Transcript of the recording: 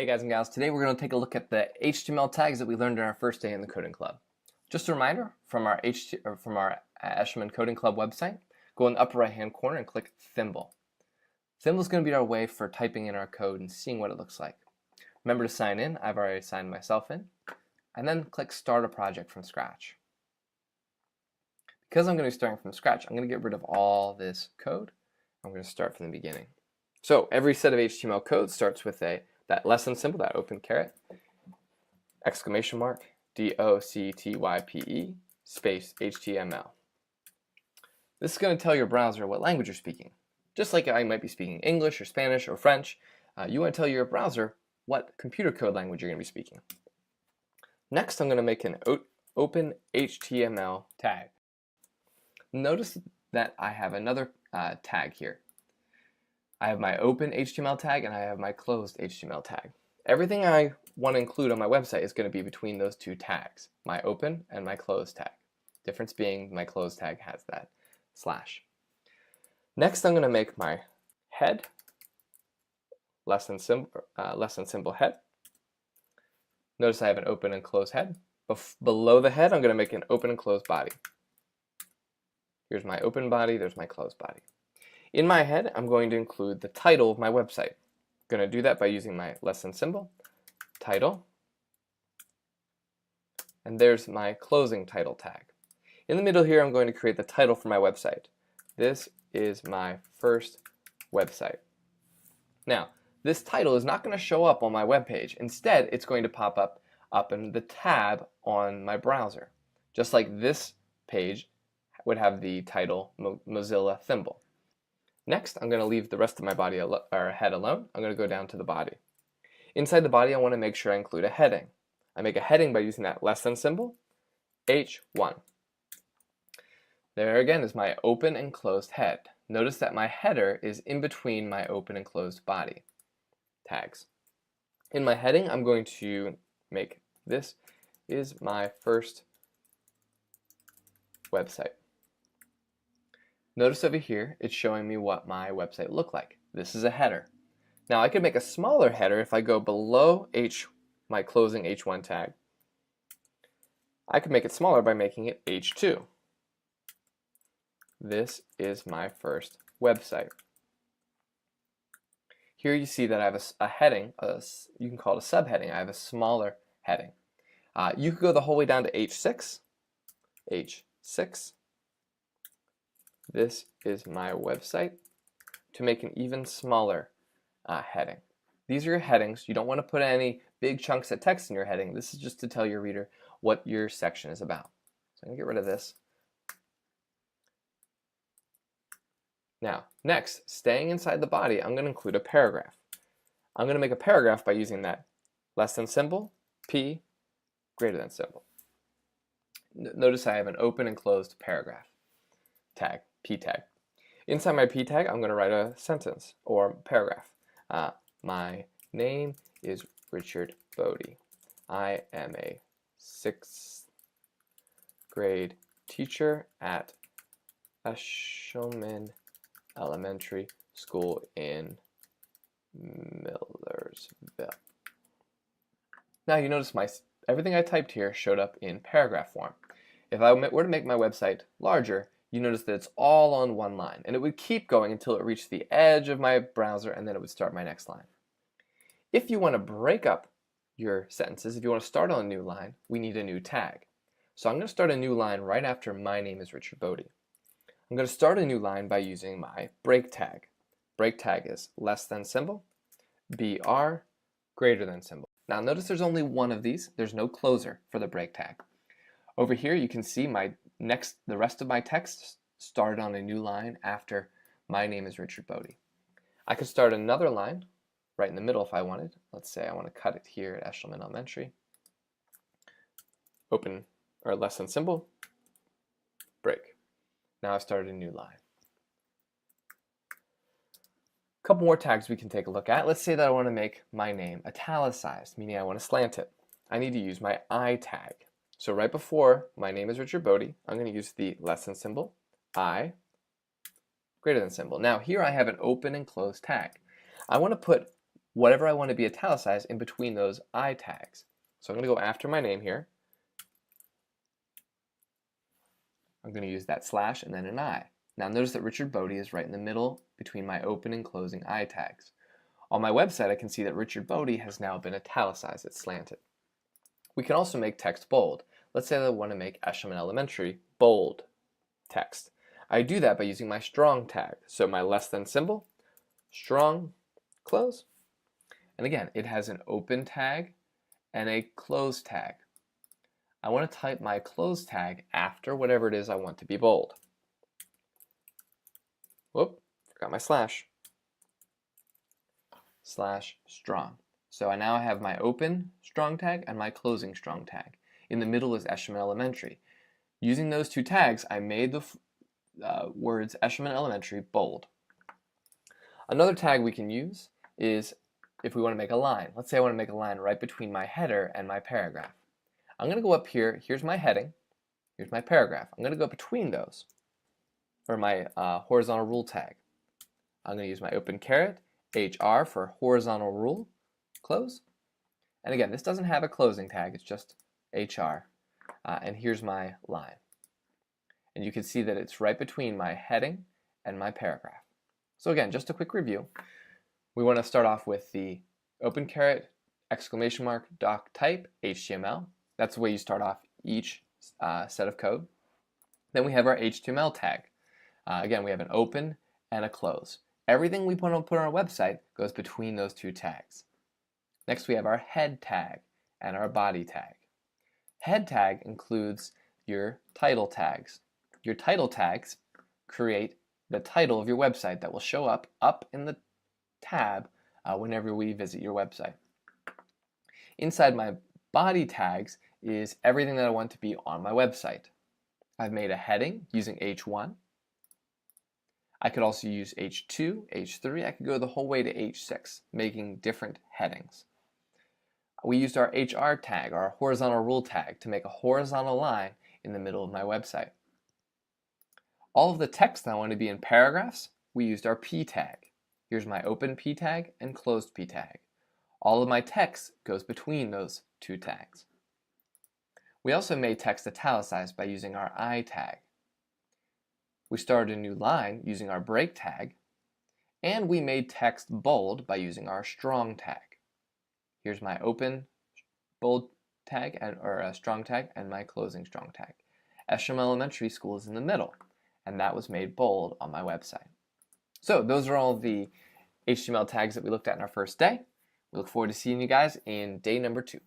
Hey guys and gals, today we're going to take a look at the HTML tags that we learned in our first day in the Coding Club. Just a reminder, from our Eshleman Coding Club website, go in the upper right hand corner and click Thimble. Thimble is going to be our way for typing in our code and seeing what it looks like. Remember to sign in. I've already signed myself in. And then click Start a Project from Scratch. Because I'm going to be starting from scratch, I'm going to get rid of all this code. I'm going to start from the beginning. So every set of HTML code starts with that lesson symbol, that open caret, exclamation mark, DOCTYPE, space HTML. This is going to tell your browser what language you're speaking. Just like I might be speaking English or Spanish or French, you want to tell your browser what computer code language you're going to be speaking. Next, I'm going to make an open HTML tag. Notice that I have another tag here. I have my open HTML tag and I have my closed HTML tag. Everything I want to include on my website is going to be between those two tags, my open and my closed tag. Difference being my closed tag has that slash. Next, I'm going to make my head, lesson symbol head. Notice I have an open and closed head. Below the head, I'm going to make an open and closed body. Here's my open body, there's my closed body. In my head, I'm going to include the title of my website. I'm going to do that by using my lesson symbol, title, and there's my closing title tag. In the middle here, I'm going to create the title for my website. This is my first website. Now, this title is not going to show up on my web page. Instead, it's going to pop up in the tab on my browser, just like this page would have the title Mozilla Thimble. Next, I'm going to leave the rest of my body or head alone. I'm going to go down to the body. Inside the body, I want to make sure I include a heading. I make a heading by using that lesson symbol, H1. There again is my open and closed head. Notice that my header is in between my open and closed body tags. In my heading, I'm going to make this is my first website. Notice over here, it's showing me what my website looked like. This is a header. Now I could make a smaller header if I go below my closing H1 tag. I could make it smaller by making it H2. This is my first website. Here you see that I have a heading, you can call it a subheading. I have a smaller heading. You could go the whole way down to H6. H6. This is my website, to make an even smaller heading. These are your headings. You don't want to put any big chunks of text in your heading. This is just to tell your reader what your section is about. So I'm going to get rid of this. Now, next, staying inside the body, I'm going to include a paragraph. I'm going to make a paragraph by using that less than symbol, P, greater than symbol. Notice I have an open and closed paragraph tag. P tag. Inside my P tag, I'm going to write a sentence or paragraph. My name is Richard Bodie. I am a 6th grade teacher at Eshleman Elementary School in Millersville. Now you notice everything I typed here showed up in paragraph form. If I were to make my website larger, you notice that it's all on one line, and it would keep going until it reached the edge of my browser, and then it would start my next line. If you want to break up your sentences, if you want to start on a new line, we need a new tag. So I'm going to start a new line right after my name is Richard Bodie. I'm going to start a new line by using my break tag. Break tag is less than symbol, BR, greater than symbol. Now notice there's only one of these. There's no closer for the break tag. Over here you can see the rest of my text started on a new line after my name is Richard Bodie. I could start another line right in the middle if I wanted. Let's say I want to cut it here at Eshleman Elementary. Open or less than symbol, break. Now I've started a new line. A couple more tags we can take a look at. Let's say that I want to make my name italicized, meaning I want to slant it. I need to use my I tag. So right before my name is Richard Bodie, I'm going to use the less than symbol, I, greater than symbol. Now here I have an open and closed tag. I want to put whatever I want to be italicized in between those I tags. So I'm going to go after my name here. I'm going to use that slash and then an I. Now notice that Richard Bodie is right in the middle between my open and closing I tags. On my website, I can see that Richard Bodie has now been italicized, it's slanted. We can also make text bold. Let's say that I want to make Eshleman Elementary bold text. I do that by using my strong tag. So my less than symbol, strong, close. And again, it has an open tag and a close tag. I want to type my close tag after whatever it is I want to be bold. Whoop, forgot my slash. Slash strong. So I now have my open strong tag and my closing strong tag. In the middle is Eshleman Elementary. Using those two tags, I made the words Eshleman Elementary bold. Another tag we can use is if we want to make a line. Let's say I want to make a line right between my header and my paragraph. I'm going to go up here. Here's my heading. Here's my paragraph. I'm going to go between those, or my horizontal rule tag. I'm going to use my open caret, HR for horizontal rule, close. And again, this doesn't have a closing tag, it's just HR. And here's my line. And you can see that it's right between my heading and my paragraph. So again, just a quick review. We want to start off with the open caret, exclamation mark, doc type, HTML. That's the way you start off each set of code. Then we have our HTML tag. Again, we have an open and a close. Everything we want to put on our website goes between those two tags. Next we have our head tag and our body tag. Head tag includes your title tags. Your title tags create the title of your website that will show up in the tab whenever we visit your website. Inside my body tags is everything that I want to be on my website. I've made a heading using H1. I could also use H2, H3. I could go the whole way to H6, making different headings. We used our HR tag, our horizontal rule tag, to make a horizontal line in the middle of my website. All of the text that I want to be in paragraphs, we used our P tag. Here's my open P tag and closed P tag. All of my text goes between those two tags. We also made text italicized by using our I tag. We started a new line using our break tag, and we made text bold by using our strong tag. Here's my open bold tag or a strong tag and my closing strong tag. Eshleman Elementary School is in the middle, and that was made bold on my website. So those are all the HTML tags that we looked at in our first day. We look forward to seeing you guys in day number 2.